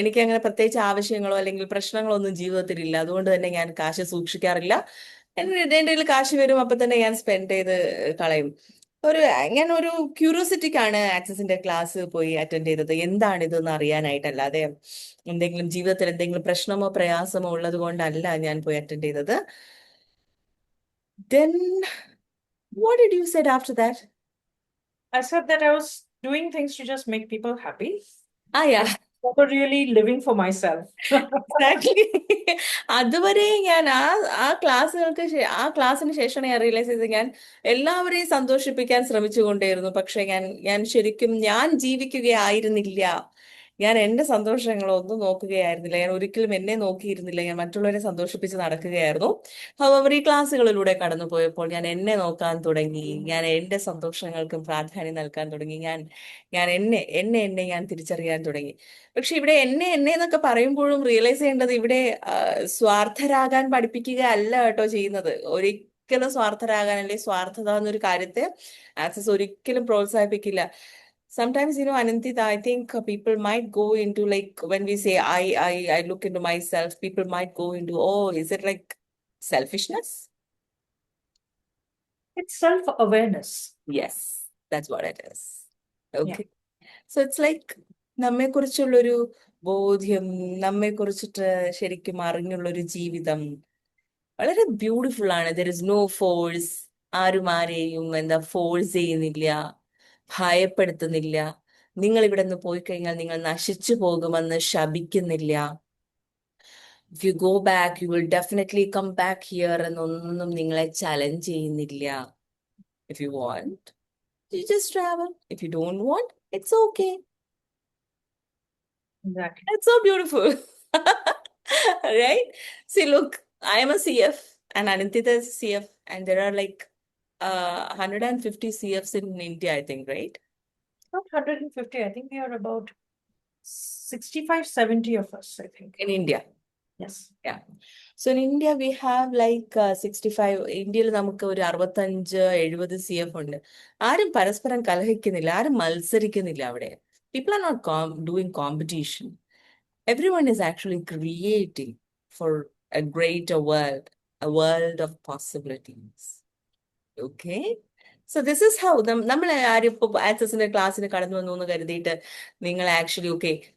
എനിക്ക് അങ്ങനെ പ്രത്യേകിച്ച് ആവശ്യങ്ങളോ അല്ലെങ്കിൽ പ്രശ്നങ്ങളോ ഒന്നും ജീവിതത്തിലില്ല. അതുകൊണ്ട് തന്നെ ഞാൻ കാശ് സൂക്ഷിക്കാറില്ല. എൻ്റെ കയ്യിൽ കാശ് വരും, അപ്പൊ തന്നെ ഞാൻ സ്പെൻഡ് ചെയ്ത് കളയും. ഞാൻ ഒരു ക്യൂരിയോസിറ്റിക്കാണ് ആക്സസിന്റെ ക്ലാസ് പോയി അറ്റൻഡ് ചെയ്തത്. എന്താണിതെന്ന് അറിയാനായിട്ടല്ലാതെ എന്തെങ്കിലും ജീവിതത്തിൽ എന്തെങ്കിലും പ്രശ്നമോ പ്രയാസമോ ഉള്ളത് കൊണ്ടല്ല ഞാൻ പോയി അറ്റൻഡ് ചെയ്തത്. Then what did you say after that? I said that I was doing things to just make people happy. Yeah. Never really living for myself. Exactly. അതുവരെ ഞാൻ ആ ക്ലാസ്സിന് ശേഷമാണ് ഞാൻ റിയലൈസ് ചെയ്തത് ഞാൻ എല്ലാവരെയും സന്തോഷിപ്പിക്കാൻ ശ്രമിച്ചുകൊണ്ടേയിരുന്നു. പക്ഷെ ഞാൻ ശരിക്കും ഞാൻ ജീവിക്കുകയായിരുന്നില്ല. ഞാൻ എന്റെ സന്തോഷങ്ങളൊന്നും നോക്കുകയായിരുന്നില്ല. ഞാൻ ഒരിക്കലും എന്നെ നോക്കിയിരുന്നില്ല. ഞാൻ മറ്റുള്ളവരെ സന്തോഷിപ്പിച്ച് നടക്കുകയായിരുന്നു. ഹവർ ഈ ക്ലാസ്സുകളിലൂടെ കടന്നു പോയപ്പോൾ ഞാൻ എന്നെ നോക്കാൻ തുടങ്ങി. ഞാൻ എന്റെ സന്തോഷങ്ങൾക്കും പ്രാധാന്യം നൽകാൻ തുടങ്ങി. ഞാൻ എന്നെ ഞാൻ തിരിച്ചറിയാൻ തുടങ്ങി. പക്ഷെ ഇവിടെ എന്നെ എന്നൊക്കെ പറയുമ്പോഴും റിയലൈസ് ചെയ്യേണ്ടത് ഇവിടെ സ്വാർത്ഥരാകാൻ പഠിപ്പിക്കുക അല്ല കേട്ടോ ചെയ്യുന്നത്. ഒരിക്കലും സ്വാർത്ഥരാകാൻ അല്ലെങ്കിൽ സ്വാർത്ഥത എന്നൊരു കാര്യത്തെ ആക്സസ് ഒരിക്കലും പ്രോത്സാഹിപ്പിക്കില്ല. Sometimes, Anantita, I think people might go into like when we say I look into myself, people might go into, oh, is it like selfishness? It's self-awareness. Yes, that's what it is. Yeah. Okay. So it's like നമ്മെക്കുറിച്ചുള്ളൊരു ബോധ്യം, നമ്മെക്കുറിച്ചിട്ട് ശരിക്കും അറിഞ്ഞുള്ളൊരു ജീവിതം വളരെ beautiful ആണ്. There is no force. ആരും ആരെയും force ചെയ്യുന്നില്ല, ഭയപ്പെടുത്തുന്നില്ല. നിങ്ങൾ ഇവിടെ നിന്ന് പോയി കഴിഞ്ഞാൽ നിങ്ങൾ നശിച്ചു പോകുമെന്ന് ശപിക്കുന്നില്ല. If you go back you will definitely come back here എന്നൊന്നും നിങ്ങളെ ചലഞ്ച് ചെയ്യുന്നില്ല. If you want you just travel. If you don't want it's okay. Exactly. That's so beautiful. Right? See, look, I am a CF and Anantita is a CF, and there are like 150 CFs in India, I think, right? Not 150, I think we are about 65, 70 of us, I think. In India. Yes. Yeah. So in India, we have like 65. ഇന്ത്യയിൽ നമുക്ക് ഒരു 65-70 CF ഉണ്ട്. ആരും പരസ്പരം കലഹിക്കുന്നില്ല, ആരും മത്സരിക്കുന്നില്ല അവിടെ. People are not doing competition. Everyone is actually creating for a greater world, a world of possibilities. Okay? So this is how നമ്മൾ ആരും ഇപ്പോൾ ആക്സസിന്റെ ക്ലാസ്സിന് കടന്നു വന്നു എന്ന് കരുതിയിട്ട് നിങ്ങൾ ആക്ച്വലി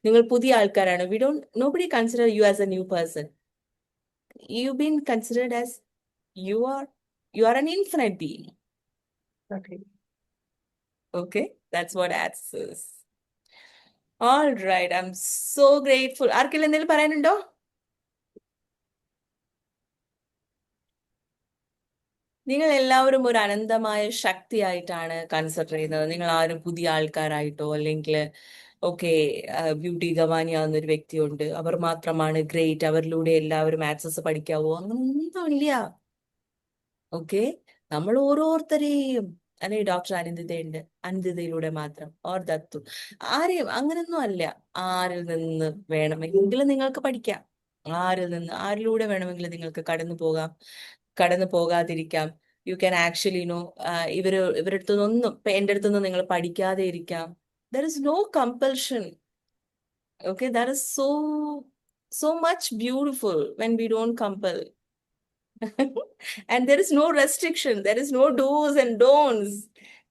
നിങ്ങൾ പുതിയ ആൾക്കാരാണ്. nobody consider you as a new person. You've been considered as you are an infinite being. Okay. Okay? That's what access is. All right. I'm so grateful. ആർക്കെങ്കിലും എന്തെങ്കിലും പറയാനുണ്ടോ? നിങ്ങൾ എല്ലാവരും ഒരു അനന്തമായ ശക്തിയായിട്ടാണ് കൺസിഡർ ചെയ്യുന്നത്. നിങ്ങൾ ആരും പുതിയ ആൾക്കാരായിട്ടോ അല്ലെങ്കിൽ ബ്യൂട്ടി ഗവാനിയാവുന്ന ഒരു വ്യക്തിയുണ്ട്, അവർ മാത്രമാണ് ഗ്രേറ്റ്, അവരിലൂടെ എല്ലാവരും ആക്സസ് പഠിക്കാവോ, അങ്ങനൊന്നുമില്ല. ഓക്കെ, നമ്മൾ ഓരോരുത്തരെയും അല്ലെ ഡോക്ടർ അനന്തിതയുണ്ട്, അനന്തിതയിലൂടെ മാത്രം ഓർ ദത്തു ആരെയും അങ്ങനൊന്നും അല്ല. ആരിൽ നിന്ന് വേണമെങ്കിലും നിങ്ങൾക്ക് പഠിക്കാം, ആരിലൂടെ വേണമെങ്കിലും നിങ്ങൾക്ക് കടന്നു പോകാതിരിക്കാം. യു ക്യാൻ ആക്ച്വലി ഇവരുടെ അടുത്തുനിന്നൊന്നും ഇപ്പൊ എന്റെ അടുത്തൊന്നും നിങ്ങൾ പഠിക്കാതെ ഇരിക്കാം. There is no compulsion. Okay, that is so much beautiful when we don't compel. And there is no restriction, there is no do's and don'ts.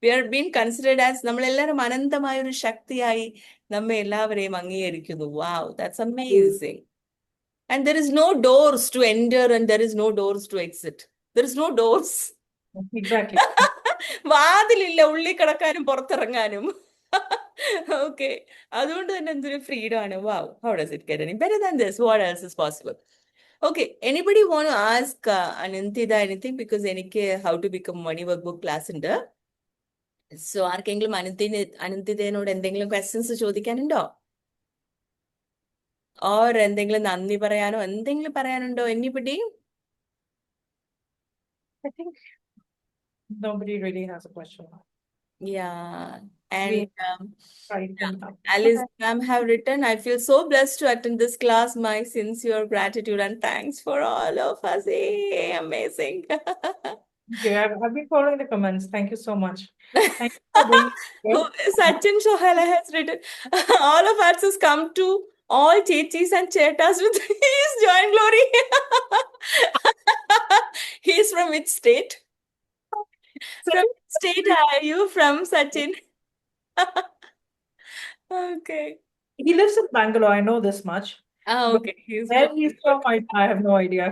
We are being considered as നമ്മളെല്ലാവരും അനന്തമായ ഒരു ശക്തിയായി നമ്മെ എല്ലാവരെയും അംഗീകരിക്കുന്നു. Wow, that's amazing. And there is no doors to enter and there is no doors to exit. There is no doors. Exactly. വാതിലില്ല ഉള്ളിൽ കിടക്കാനും പുറത്തിറങ്ങാനും. Okay, അതുകൊണ്ട് തന്നെ എന്തൊരു ഫ്രീഡം ആണ്. Wow, how does it get any better than this? What else is possible? Okay, anybody want to ask Anantita anything? Because എനിക്ക് how to become money workbook class ഉണ്ട്. So ആർക്കെങ്കിലും അനന്തിതയോട് എന്തെങ്കിലും questions ചോദിക്കാനുണ്ടോ? Or എന്തെങ്കിലും നന്ദി പറയാനോ എന്തെങ്കിലും പറയാനുണ്ടോ? Anybody? I think nobody really has a question. Yeah. We And tried them out. Alice ma'am have written, I feel so blessed to attend this class. My sincere gratitude and thanks for all of us. Hey, amazing. Okay, I've been following the comments. Thank you so much. Thank you for being here. Sachin Shohala has written, all of us has come to all chechis and chetas with his joy and glory. He's from which state? From which state are you from, Sachin? Okay. He lives in Bangalore, I know this much. But Okay. He's where from he's from, I have no idea.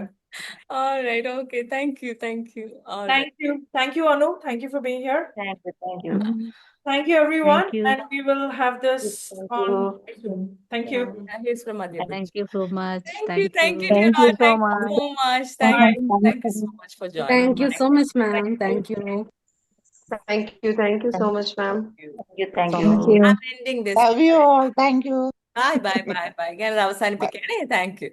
All right. Okay. Thank you. All right. Thank you, Anu. Thank you for being here. Thank you. Thank you. Thank you, everyone. you. And we will have this Thank on you. soon. Thank you. He's from Madhya Pradesh. Thank you so much. Thank you, Thank dear. you so Thank you much. so much. Bye. Thank you so much for joining. Thank you so much, ma'am. Thank you. Thank you so much, ma'am. Thank you. Thank so you. much. I'm ending this. Love you all. Thank you. Bye bye bye bye. ഞാനത് bye. അവസാനിപ്പിക്കുകയാണേ. Thank U.